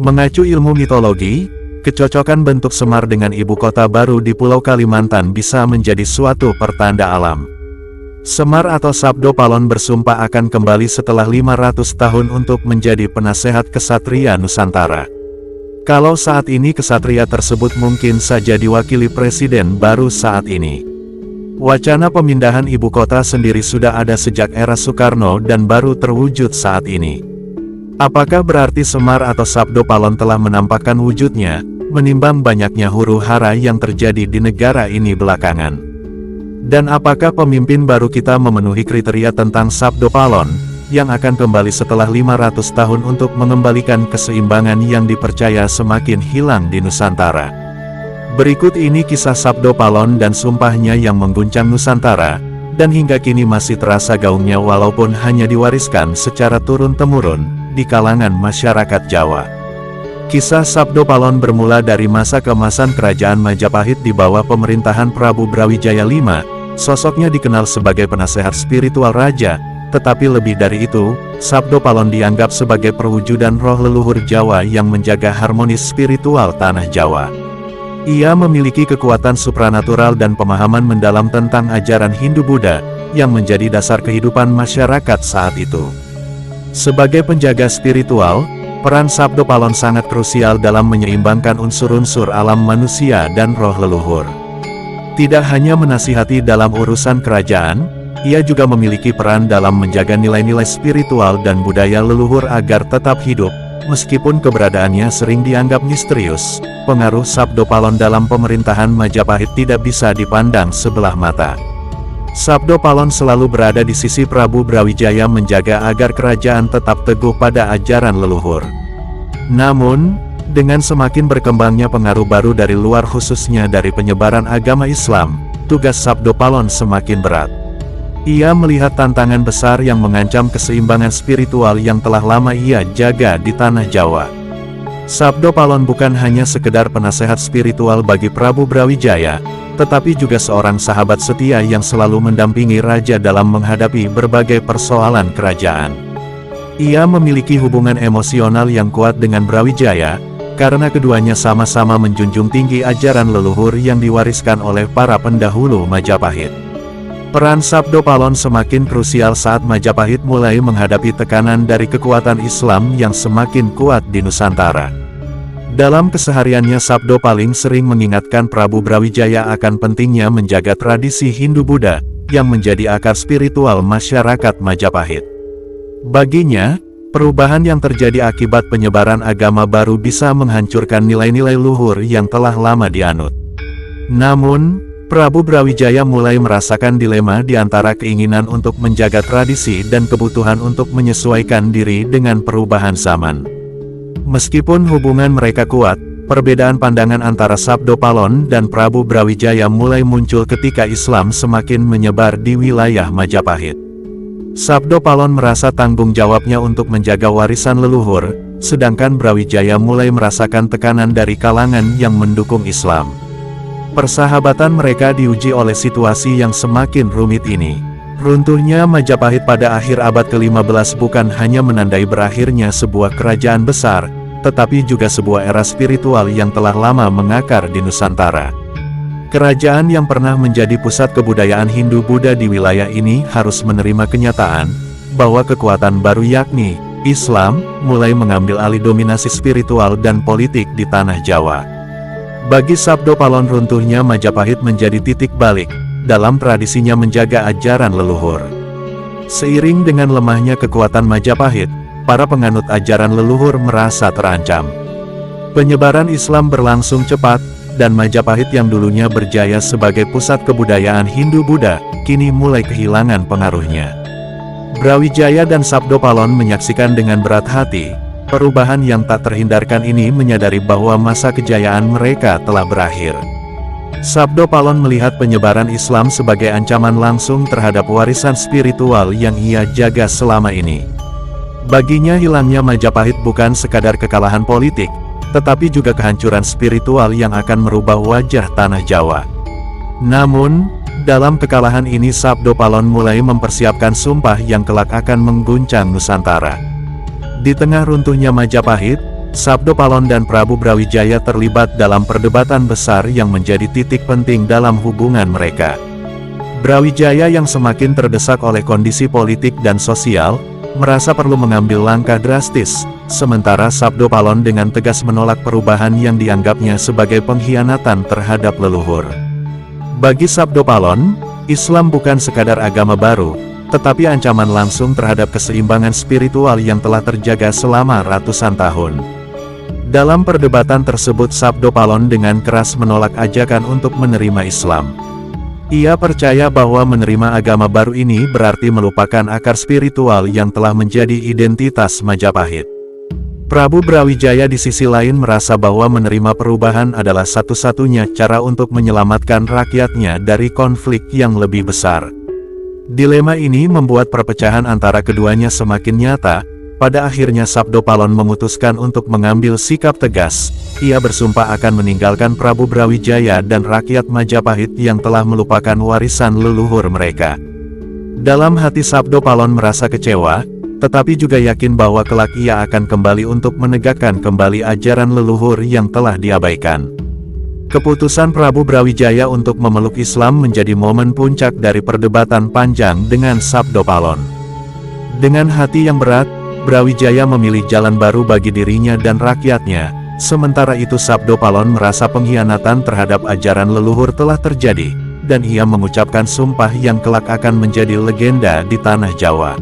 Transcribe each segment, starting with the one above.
Mengacu ilmu mitologi, kecocokan bentuk Semar dengan ibu kota baru di Pulau Kalimantan bisa menjadi suatu pertanda alam. Semar atau Sabdo Palon bersumpah akan kembali setelah 500 tahun untuk menjadi penasehat kesatria Nusantara. Kalau saat ini kesatria tersebut mungkin saja diwakili presiden baru saat ini. Wacana pemindahan ibu kota sendiri sudah ada sejak era Soekarno dan baru terwujud saat ini. Apakah berarti Semar atau Sabdo Palon telah menampakkan wujudnya, menimbang banyaknya huru-hara yang terjadi di negara ini belakangan? Dan apakah pemimpin baru kita memenuhi kriteria tentang Sabdo Palon, yang akan kembali setelah 500 tahun untuk mengembalikan keseimbangan yang dipercaya semakin hilang di Nusantara? Berikut ini kisah Sabdo Palon dan sumpahnya yang mengguncang Nusantara, dan hingga kini masih terasa gaungnya walaupun hanya diwariskan secara turun-temurun di kalangan masyarakat Jawa. Kisah Sabdo Palon bermula dari masa keemasan Kerajaan Majapahit di bawah pemerintahan Prabu Brawijaya V. Sosoknya dikenal sebagai penasehat spiritual raja, tetapi lebih dari itu, Sabdo Palon dianggap sebagai perwujudan roh leluhur Jawa yang menjaga harmonis spiritual tanah Jawa. Ia memiliki kekuatan supranatural dan pemahaman mendalam tentang ajaran Hindu-Buddha, yang menjadi dasar kehidupan masyarakat saat itu. Sebagai penjaga spiritual, peran Sabdo Palon sangat krusial dalam menyeimbangkan unsur-unsur alam manusia dan roh leluhur. Tidak hanya menasihati dalam urusan kerajaan, ia juga memiliki peran dalam menjaga nilai-nilai spiritual dan budaya leluhur agar tetap hidup, meskipun keberadaannya sering dianggap misterius. Pengaruh Sabdo Palon dalam pemerintahan Majapahit tidak bisa dipandang sebelah mata. Sabdo Palon selalu berada di sisi Prabu Brawijaya menjaga agar kerajaan tetap teguh pada ajaran leluhur. Namun, dengan semakin berkembangnya pengaruh baru dari luar khususnya dari penyebaran agama Islam, tugas Sabdo Palon semakin berat. Ia melihat tantangan besar yang mengancam keseimbangan spiritual yang telah lama ia jaga di tanah Jawa. Sabdo Palon bukan hanya sekedar penasehat spiritual bagi Prabu Brawijaya, tetapi juga seorang sahabat setia yang selalu mendampingi raja dalam menghadapi berbagai persoalan kerajaan. Ia memiliki hubungan emosional yang kuat dengan Brawijaya, karena keduanya sama-sama menjunjung tinggi ajaran leluhur yang diwariskan oleh para pendahulu Majapahit. Peran Sabdo Palon semakin krusial saat Majapahit mulai menghadapi tekanan dari kekuatan Islam yang semakin kuat di Nusantara. Dalam kesehariannya Sabdo paling sering mengingatkan Prabu Brawijaya akan pentingnya menjaga tradisi Hindu-Buddha, yang menjadi akar spiritual masyarakat Majapahit. Baginya, perubahan yang terjadi akibat penyebaran agama baru bisa menghancurkan nilai-nilai luhur yang telah lama dianut. Namun, Prabu Brawijaya mulai merasakan dilema di antara keinginan untuk menjaga tradisi dan kebutuhan untuk menyesuaikan diri dengan perubahan zaman. Meskipun hubungan mereka kuat, perbedaan pandangan antara Sabdo Palon dan Prabu Brawijaya mulai muncul ketika Islam semakin menyebar di wilayah Majapahit. Sabdo Palon merasa tanggung jawabnya untuk menjaga warisan leluhur, sedangkan Brawijaya mulai merasakan tekanan dari kalangan yang mendukung Islam. Persahabatan mereka diuji oleh situasi yang semakin rumit ini. Runtuhnya Majapahit pada akhir abad ke-15 bukan hanya menandai berakhirnya sebuah kerajaan besar, tetapi juga sebuah era spiritual yang telah lama mengakar di Nusantara. Kerajaan yang pernah menjadi pusat kebudayaan Hindu-Buddha di wilayah ini harus menerima kenyataan, bahwa kekuatan baru yakni Islam, mulai mengambil alih dominasi spiritual dan politik di tanah Jawa. Bagi Sabdo Palon runtuhnya Majapahit menjadi titik balik dalam tradisinya menjaga ajaran leluhur. Seiring dengan lemahnya kekuatan Majapahit, para penganut ajaran leluhur merasa terancam. Penyebaran Islam berlangsung cepat, dan Majapahit yang dulunya berjaya sebagai pusat kebudayaan Hindu-Buddha, kini mulai kehilangan pengaruhnya. Brawijaya dan Sabdo Palon menyaksikan dengan berat hati, perubahan yang tak terhindarkan ini menyadari bahwa masa kejayaan mereka telah berakhir. Sabdo Palon melihat penyebaran Islam sebagai ancaman langsung terhadap warisan spiritual yang ia jaga selama ini. Baginya hilangnya Majapahit bukan sekadar kekalahan politik, tetapi juga kehancuran spiritual yang akan merubah wajah tanah Jawa. Namun, dalam kekalahan ini Sabdo Palon mulai mempersiapkan sumpah yang kelak akan mengguncang Nusantara. Di tengah runtuhnya Majapahit, Sabdo Palon dan Prabu Brawijaya terlibat dalam perdebatan besar yang menjadi titik penting dalam hubungan mereka. Brawijaya yang semakin terdesak oleh kondisi politik dan sosial, merasa perlu mengambil langkah drastis, sementara Sabdo Palon dengan tegas menolak perubahan yang dianggapnya sebagai pengkhianatan terhadap leluhur. Bagi Sabdo Palon, Islam bukan sekadar agama baru, tetapi ancaman langsung terhadap keseimbangan spiritual yang telah terjaga selama ratusan tahun. Dalam perdebatan tersebut Sabdo Palon dengan keras menolak ajakan untuk menerima Islam. Ia percaya bahwa menerima agama baru ini berarti melupakan akar spiritual yang telah menjadi identitas Majapahit. Prabu Brawijaya di sisi lain merasa bahwa menerima perubahan adalah satu-satunya cara untuk menyelamatkan rakyatnya dari konflik yang lebih besar. Dilema ini membuat perpecahan antara keduanya semakin nyata. Pada akhirnya Sabdo Palon memutuskan untuk mengambil sikap tegas. Ia bersumpah akan meninggalkan Prabu Brawijaya dan rakyat Majapahit yang telah melupakan warisan leluhur mereka. Dalam hati Sabdo Palon merasa kecewa, tetapi juga yakin bahwa kelak ia akan kembali untuk menegakkan kembali ajaran leluhur yang telah diabaikan. Keputusan Prabu Brawijaya untuk memeluk Islam menjadi momen puncak dari perdebatan panjang dengan Sabdo Palon. Dengan hati yang berat, Brawijaya memilih jalan baru bagi dirinya dan rakyatnya, sementara itu Sabdo Palon merasa pengkhianatan terhadap ajaran leluhur telah terjadi, dan ia mengucapkan sumpah yang kelak akan menjadi legenda di tanah Jawa.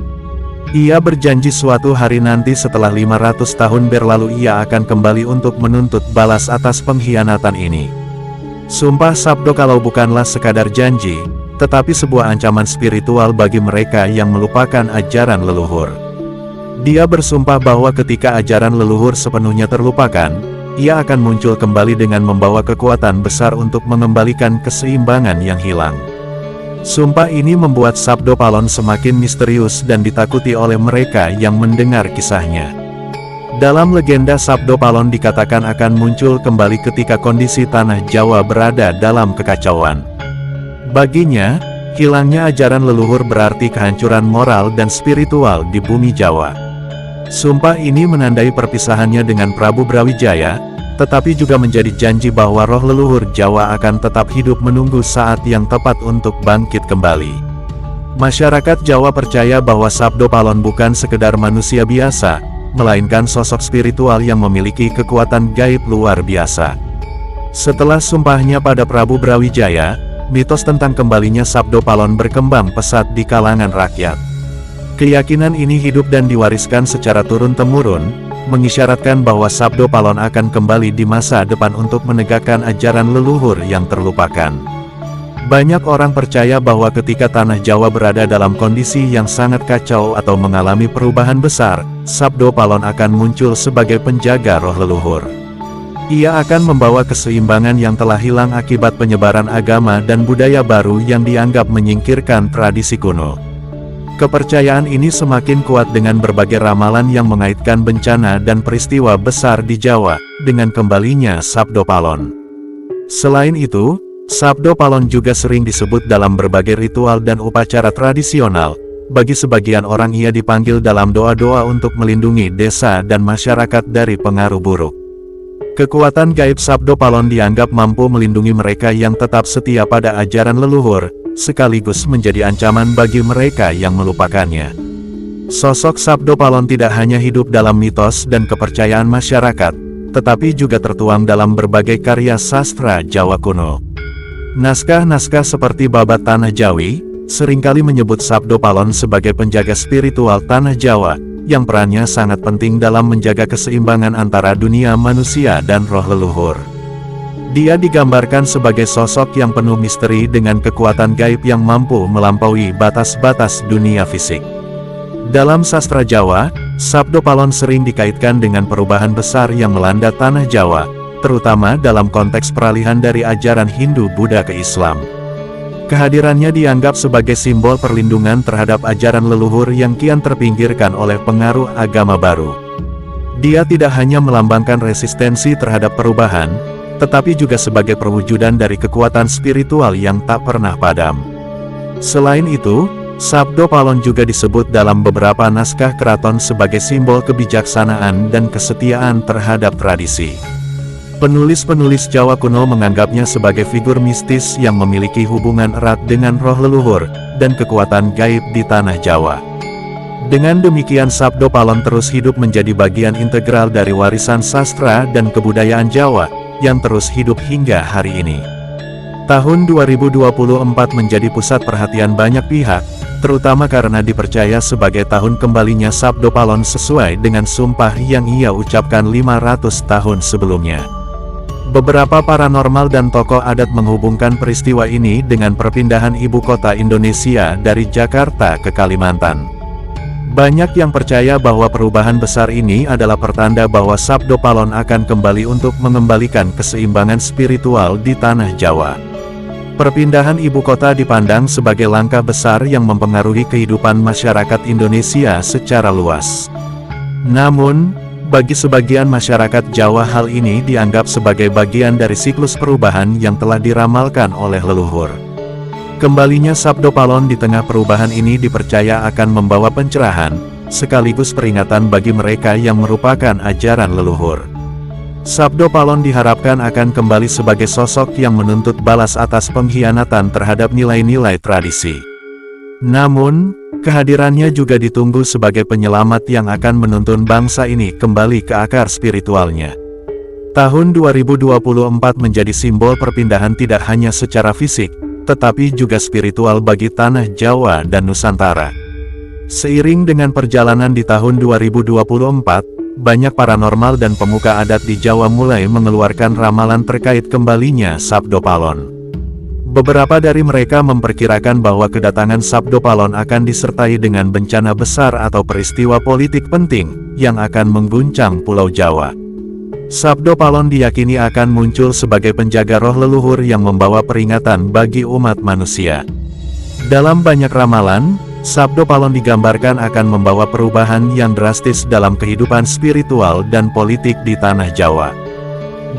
Ia berjanji suatu hari nanti setelah 500 tahun berlalu ia akan kembali untuk menuntut balas atas pengkhianatan ini. Sumpah Sabdo kalau bukanlah sekadar janji, tetapi sebuah ancaman spiritual bagi mereka yang melupakan ajaran leluhur. Dia bersumpah bahwa ketika ajaran leluhur sepenuhnya terlupakan, ia akan muncul kembali dengan membawa kekuatan besar untuk mengembalikan keseimbangan yang hilang. Sumpah ini membuat Sabdo Palon semakin misterius dan ditakuti oleh mereka yang mendengar kisahnya. Dalam legenda Sabdo Palon dikatakan akan muncul kembali ketika kondisi tanah Jawa berada dalam kekacauan. Baginya, hilangnya ajaran leluhur berarti kehancuran moral dan spiritual di bumi Jawa. Sumpah ini menandai perpisahannya dengan Prabu Brawijaya, tetapi juga menjadi janji bahwa roh leluhur Jawa akan tetap hidup menunggu saat yang tepat untuk bangkit kembali. Masyarakat Jawa percaya bahwa Sabdo Palon bukan sekedar manusia biasa, melainkan sosok spiritual yang memiliki kekuatan gaib luar biasa. Setelah sumpahnya pada Prabu Brawijaya, mitos tentang kembalinya Sabdo Palon berkembang pesat di kalangan rakyat. Keyakinan ini hidup dan diwariskan secara turun-temurun, mengisyaratkan bahwa Sabdo Palon akan kembali di masa depan untuk menegakkan ajaran leluhur yang terlupakan. Banyak orang percaya bahwa ketika tanah Jawa berada dalam kondisi yang sangat kacau atau mengalami perubahan besar, Sabdo Palon akan muncul sebagai penjaga roh leluhur. Ia akan membawa keseimbangan yang telah hilang akibat penyebaran agama dan budaya baru yang dianggap menyingkirkan tradisi kuno. Kepercayaan ini semakin kuat dengan berbagai ramalan yang mengaitkan bencana dan peristiwa besar di Jawa, dengan kembalinya Sabdo Palon. Selain itu, Sabdo Palon juga sering disebut dalam berbagai ritual dan upacara tradisional. Bagi sebagian orang ia dipanggil dalam doa-doa untuk melindungi desa dan masyarakat dari pengaruh buruk. Kekuatan gaib Sabdo Palon dianggap mampu melindungi mereka yang tetap setia pada ajaran leluhur, sekaligus menjadi ancaman bagi mereka yang melupakannya. Sosok Sabdo Palon tidak hanya hidup dalam mitos dan kepercayaan masyarakat, tetapi juga tertuang dalam berbagai karya sastra Jawa kuno. Naskah-naskah seperti Babat Tanah Jawi, seringkali menyebut Sabdo Palon sebagai penjaga spiritual tanah Jawa, yang perannya sangat penting dalam menjaga keseimbangan antara dunia manusia dan roh leluhur. Dia digambarkan sebagai sosok yang penuh misteri dengan kekuatan gaib yang mampu melampaui batas-batas dunia fisik. Dalam sastra Jawa, Sabdo Palon sering dikaitkan dengan perubahan besar yang melanda tanah Jawa, terutama dalam konteks peralihan dari ajaran Hindu-Buddha ke Islam. Kehadirannya dianggap sebagai simbol perlindungan terhadap ajaran leluhur yang kian terpinggirkan oleh pengaruh agama baru. Dia tidak hanya melambangkan resistensi terhadap perubahan, tetapi juga sebagai perwujudan dari kekuatan spiritual yang tak pernah padam. Selain itu, Sabdo Palon juga disebut dalam beberapa naskah keraton sebagai simbol kebijaksanaan dan kesetiaan terhadap tradisi. Penulis-penulis Jawa kuno menganggapnya sebagai figur mistis yang memiliki hubungan erat dengan roh leluhur dan kekuatan gaib di tanah Jawa. Dengan demikian Sabdo Palon terus hidup menjadi bagian integral dari warisan sastra dan kebudayaan Jawa, yang terus hidup hingga hari ini. Tahun 2024 menjadi pusat perhatian banyak pihak, terutama karena dipercaya sebagai tahun kembalinya Sabdo Palon sesuai dengan sumpah yang ia ucapkan 500 tahun sebelumnya. Beberapa paranormal dan tokoh adat menghubungkan peristiwa ini dengan perpindahan ibu kota Indonesia dari Jakarta ke Kalimantan. Banyak yang percaya bahwa perubahan besar ini adalah pertanda bahwa Sabdo Palon akan kembali untuk mengembalikan keseimbangan spiritual di tanah Jawa. Perpindahan ibu kota dipandang sebagai langkah besar yang mempengaruhi kehidupan masyarakat Indonesia secara luas. Namun, bagi sebagian masyarakat Jawa hal ini dianggap sebagai bagian dari siklus perubahan yang telah diramalkan oleh leluhur. Kembalinya Sabdo Palon di tengah perubahan ini dipercaya akan membawa pencerahan, sekaligus peringatan bagi mereka yang merupakan ajaran leluhur. Sabdo Palon diharapkan akan kembali sebagai sosok yang menuntut balas atas pengkhianatan terhadap nilai-nilai tradisi. Namun, kehadirannya juga ditunggu sebagai penyelamat yang akan menuntun bangsa ini kembali ke akar spiritualnya. Tahun 2024 menjadi simbol perpindahan tidak hanya secara fisik, tetapi juga spiritual bagi tanah Jawa dan Nusantara. Seiring dengan perjalanan di tahun 2024, banyak paranormal dan pemuka adat di Jawa mulai mengeluarkan ramalan terkait kembalinya Sabdo Palon. Beberapa dari mereka memperkirakan bahwa kedatangan Sabdo Palon akan disertai dengan bencana besar atau peristiwa politik penting, yang akan mengguncang Pulau Jawa. Sabdo Palon diyakini akan muncul sebagai penjaga roh leluhur yang membawa peringatan bagi umat manusia. Dalam banyak ramalan, Sabdo Palon digambarkan akan membawa perubahan yang drastis dalam kehidupan spiritual dan politik di tanah Jawa.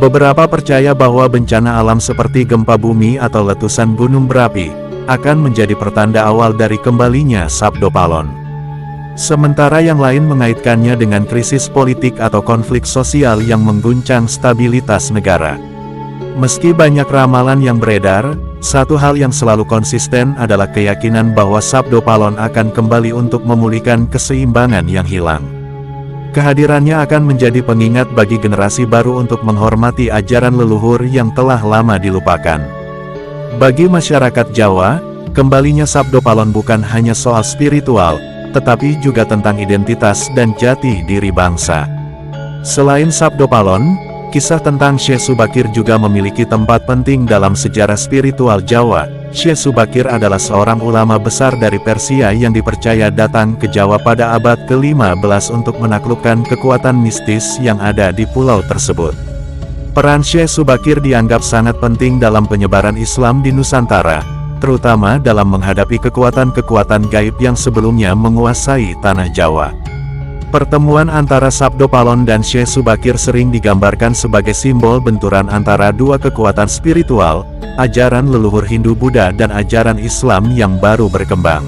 Beberapa percaya bahwa bencana alam seperti gempa bumi atau letusan gunung berapi, akan menjadi pertanda awal dari kembalinya Sabdo Palon. Sementara yang lain mengaitkannya dengan krisis politik atau konflik sosial yang mengguncang stabilitas negara. Meski banyak ramalan yang beredar, satu hal yang selalu konsisten adalah keyakinan bahwa Sabdo Palon akan kembali untuk memulihkan keseimbangan yang hilang. Kehadirannya akan menjadi pengingat bagi generasi baru untuk menghormati ajaran leluhur yang telah lama dilupakan. Bagi masyarakat Jawa, kembalinya Sabdo Palon bukan hanya soal spiritual, tetapi juga tentang identitas dan jati diri bangsa. Selain Sabdo Palon, kisah tentang Syekh Subakir juga memiliki tempat penting dalam sejarah spiritual Jawa. Syekh Subakir adalah seorang ulama besar dari Persia yang dipercaya datang ke Jawa pada abad ke-15 untuk menaklukkan kekuatan mistis yang ada di pulau tersebut. Peran Syekh Subakir dianggap sangat penting dalam penyebaran Islam di Nusantara, terutama dalam menghadapi kekuatan-kekuatan gaib yang sebelumnya menguasai tanah Jawa. Pertemuan antara Sabdo Palon dan Syekh Subakir sering digambarkan sebagai simbol benturan antara dua kekuatan spiritual, ajaran leluhur Hindu-Buddha dan ajaran Islam yang baru berkembang.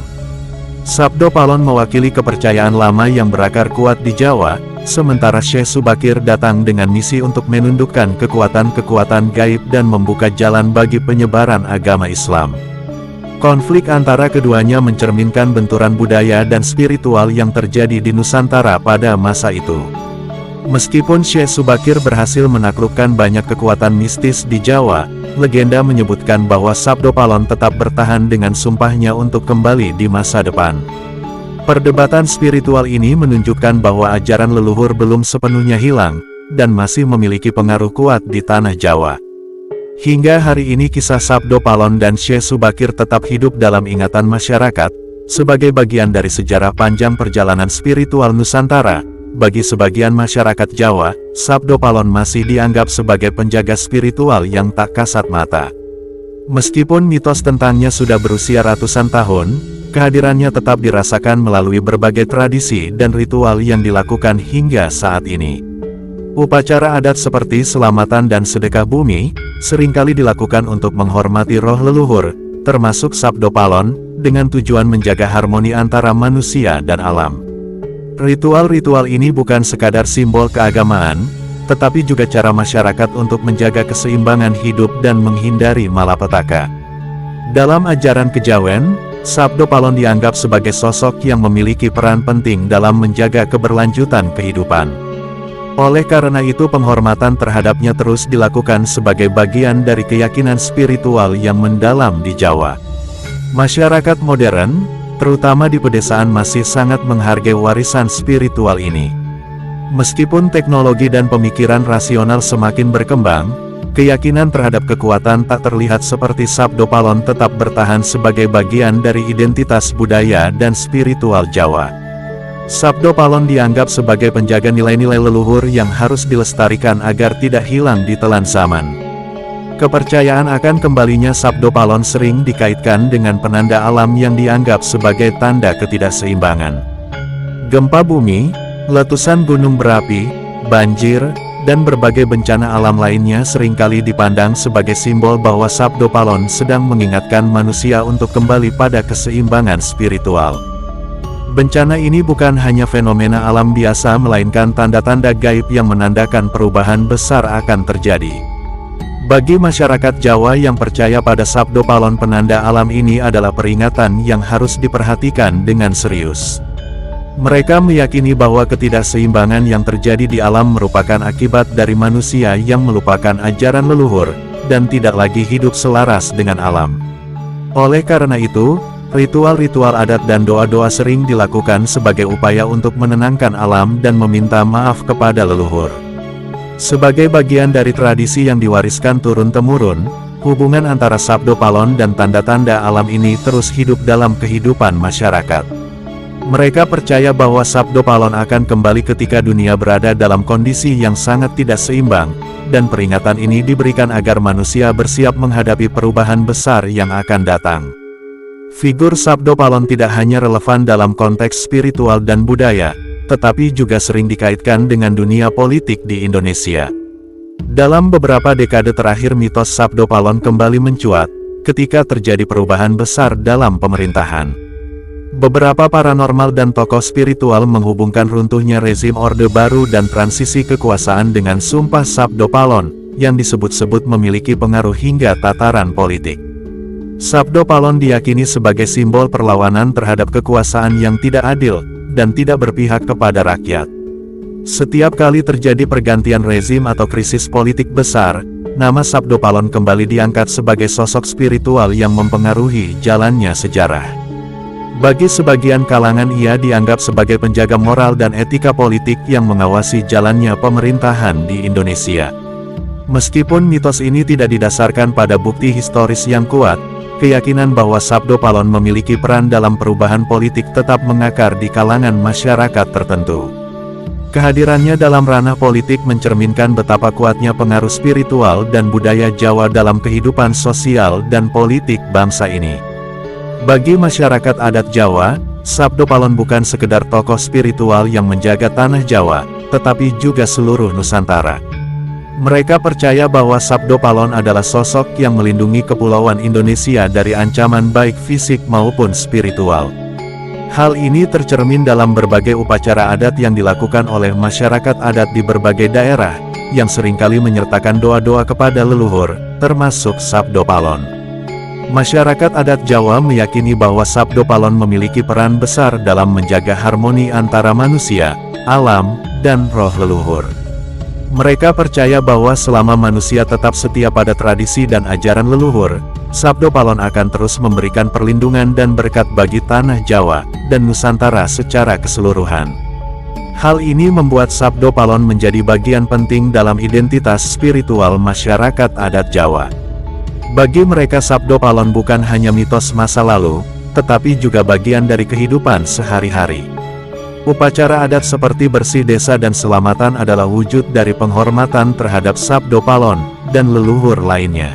Sabdo Palon mewakili kepercayaan lama yang berakar kuat di Jawa, sementara Syekh Subakir datang dengan misi untuk menundukkan kekuatan-kekuatan gaib dan membuka jalan bagi penyebaran agama Islam. Konflik antara keduanya mencerminkan benturan budaya dan spiritual yang terjadi di Nusantara pada masa itu. Meskipun Syekh Subakir berhasil menaklukkan banyak kekuatan mistis di Jawa, legenda menyebutkan bahwa Sabdo Palon tetap bertahan dengan sumpahnya untuk kembali di masa depan. Perdebatan spiritual ini menunjukkan bahwa ajaran leluhur belum sepenuhnya hilang, dan masih memiliki pengaruh kuat di tanah Jawa. Hingga hari ini kisah Sabdo Palon dan Syekh Subakir tetap hidup dalam ingatan masyarakat, sebagai bagian dari sejarah panjang perjalanan spiritual Nusantara. Bagi sebagian masyarakat Jawa, Sabdo Palon masih dianggap sebagai penjaga spiritual yang tak kasat mata. Meskipun mitos tentangnya sudah berusia ratusan tahun, kehadirannya tetap dirasakan melalui berbagai tradisi dan ritual yang dilakukan hingga saat ini. Upacara adat seperti selamatan dan sedekah bumi, seringkali dilakukan untuk menghormati roh leluhur, termasuk Sabdo Palon, dengan tujuan menjaga harmoni antara manusia dan alam. Ritual-ritual ini bukan sekadar simbol keagamaan, tetapi juga cara masyarakat untuk menjaga keseimbangan hidup dan menghindari malapetaka. Dalam ajaran kejawen, Sabdo Palon dianggap sebagai sosok yang memiliki peran penting dalam menjaga keberlanjutan kehidupan. Oleh karena itu penghormatan terhadapnya terus dilakukan sebagai bagian dari keyakinan spiritual yang mendalam di Jawa. Masyarakat modern, terutama di pedesaan, masih sangat menghargai warisan spiritual ini. Meskipun teknologi dan pemikiran rasional semakin berkembang, keyakinan terhadap kekuatan tak terlihat seperti Sabdo Palon tetap bertahan sebagai bagian dari identitas budaya dan spiritual Jawa. Sabdo Palon dianggap sebagai penjaga nilai-nilai leluhur yang harus dilestarikan agar tidak hilang di telan zaman. Kepercayaan akan kembalinya Sabdo Palon sering dikaitkan dengan penanda alam yang dianggap sebagai tanda ketidakseimbangan. Gempa bumi, letusan gunung berapi, banjir, dan berbagai bencana alam lainnya seringkali dipandang sebagai simbol bahwa Sabdo Palon sedang mengingatkan manusia untuk kembali pada keseimbangan spiritual. Bencana ini bukan hanya fenomena alam biasa melainkan tanda-tanda gaib yang menandakan perubahan besar akan terjadi. Bagi masyarakat Jawa yang percaya pada Sabdo Palon, penanda alam ini adalah peringatan yang harus diperhatikan dengan serius. Mereka meyakini bahwa ketidakseimbangan yang terjadi di alam merupakan akibat dari manusia yang melupakan ajaran leluhur, dan tidak lagi hidup selaras dengan alam. Oleh karena itu, ritual-ritual adat dan doa-doa sering dilakukan sebagai upaya untuk menenangkan alam dan meminta maaf kepada leluhur. Sebagai bagian dari tradisi yang diwariskan turun-temurun, hubungan antara Sabdo Palon dan tanda-tanda alam ini terus hidup dalam kehidupan masyarakat. Mereka percaya bahwa Sabdo Palon akan kembali ketika dunia berada dalam kondisi yang sangat tidak seimbang, dan peringatan ini diberikan agar manusia bersiap menghadapi perubahan besar yang akan datang. Figur Sabdo Palon tidak hanya relevan dalam konteks spiritual dan budaya, tetapi juga sering dikaitkan dengan dunia politik di Indonesia. Dalam beberapa dekade terakhir, mitos Sabdo Palon kembali mencuat, ketika terjadi perubahan besar dalam pemerintahan. Beberapa paranormal dan tokoh spiritual menghubungkan runtuhnya rezim Orde Baru dan transisi kekuasaan dengan Sumpah Sabdo Palon, yang disebut-sebut memiliki pengaruh hingga tataran politik. Sabdo Palon diyakini sebagai simbol perlawanan terhadap kekuasaan yang tidak adil, dan tidak berpihak kepada rakyat. Setiap kali terjadi pergantian rezim atau krisis politik besar, nama Sabdo Palon kembali diangkat sebagai sosok spiritual yang mempengaruhi jalannya sejarah. Bagi sebagian kalangan ia dianggap sebagai penjaga moral dan etika politik yang mengawasi jalannya pemerintahan di Indonesia. Meskipun mitos ini tidak didasarkan pada bukti historis yang kuat, keyakinan bahwa Sabdo Palon memiliki peran dalam perubahan politik tetap mengakar di kalangan masyarakat tertentu. Kehadirannya dalam ranah politik mencerminkan betapa kuatnya pengaruh spiritual dan budaya Jawa dalam kehidupan sosial dan politik bangsa ini. Bagi masyarakat adat Jawa, Sabdo Palon bukan sekedar tokoh spiritual yang menjaga tanah Jawa, tetapi juga seluruh Nusantara. Mereka percaya bahwa Sabdo Palon adalah sosok yang melindungi kepulauan Indonesia dari ancaman baik fisik maupun spiritual. Hal ini tercermin dalam berbagai upacara adat yang dilakukan oleh masyarakat adat di berbagai daerah, yang seringkali menyertakan doa-doa kepada leluhur, termasuk Sabdo Palon. Masyarakat adat Jawa meyakini bahwa Sabdo Palon memiliki peran besar dalam menjaga harmoni antara manusia, alam, dan roh leluhur. Mereka percaya bahwa selama manusia tetap setia pada tradisi dan ajaran leluhur, Sabdo Palon akan terus memberikan perlindungan dan berkat bagi tanah Jawa dan Nusantara secara keseluruhan. Hal ini membuat Sabdo Palon menjadi bagian penting dalam identitas spiritual masyarakat adat Jawa. Bagi mereka Sabdo Palon bukan hanya mitos masa lalu, tetapi juga bagian dari kehidupan sehari-hari. Upacara adat seperti bersih desa dan selamatan adalah wujud dari penghormatan terhadap Sabdo Palon dan leluhur lainnya.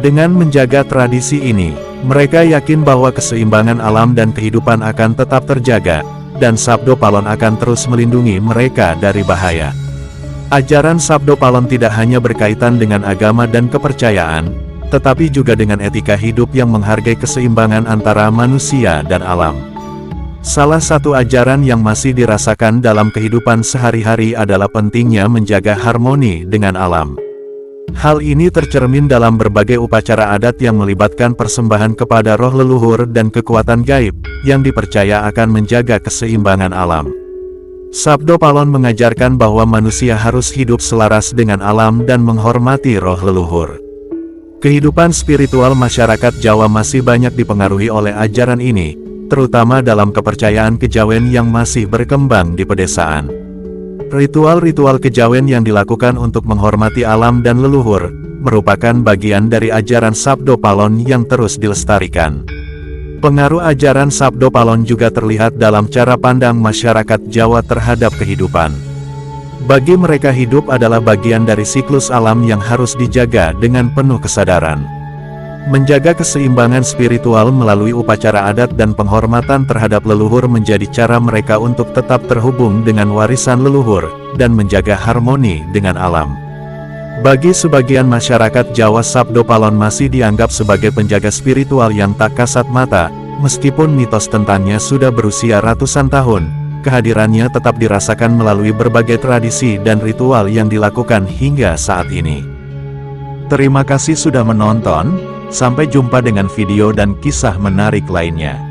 Dengan menjaga tradisi ini, mereka yakin bahwa keseimbangan alam dan kehidupan akan tetap terjaga, dan Sabdo Palon akan terus melindungi mereka dari bahaya. Ajaran Sabdo Palon tidak hanya berkaitan dengan agama dan kepercayaan, tetapi juga dengan etika hidup yang menghargai keseimbangan antara manusia dan alam. Salah satu ajaran yang masih dirasakan dalam kehidupan sehari-hari adalah pentingnya menjaga harmoni dengan alam. Hal ini tercermin dalam berbagai upacara adat yang melibatkan persembahan kepada roh leluhur dan kekuatan gaib, yang dipercaya akan menjaga keseimbangan alam. Sabdo Palon mengajarkan bahwa manusia harus hidup selaras dengan alam dan menghormati roh leluhur. Kehidupan spiritual masyarakat Jawa masih banyak dipengaruhi oleh ajaran ini, terutama dalam kepercayaan kejawen yang masih berkembang di pedesaan. Ritual-ritual kejawen yang dilakukan untuk menghormati alam dan leluhur, merupakan bagian dari ajaran Sabdo Palon yang terus dilestarikan. Pengaruh ajaran Sabdo Palon juga terlihat dalam cara pandang masyarakat Jawa terhadap kehidupan. Bagi mereka hidup adalah bagian dari siklus alam yang harus dijaga dengan penuh kesadaran. Menjaga keseimbangan spiritual melalui upacara adat dan penghormatan terhadap leluhur menjadi cara mereka untuk tetap terhubung dengan warisan leluhur, dan menjaga harmoni dengan alam. Bagi sebagian masyarakat Jawa, Sabdo Palon masih dianggap sebagai penjaga spiritual yang tak kasat mata, meskipun mitos tentangnya sudah berusia ratusan tahun, kehadirannya tetap dirasakan melalui berbagai tradisi dan ritual yang dilakukan hingga saat ini. Terima kasih sudah menonton. Sampai jumpa dengan video dan kisah menarik lainnya.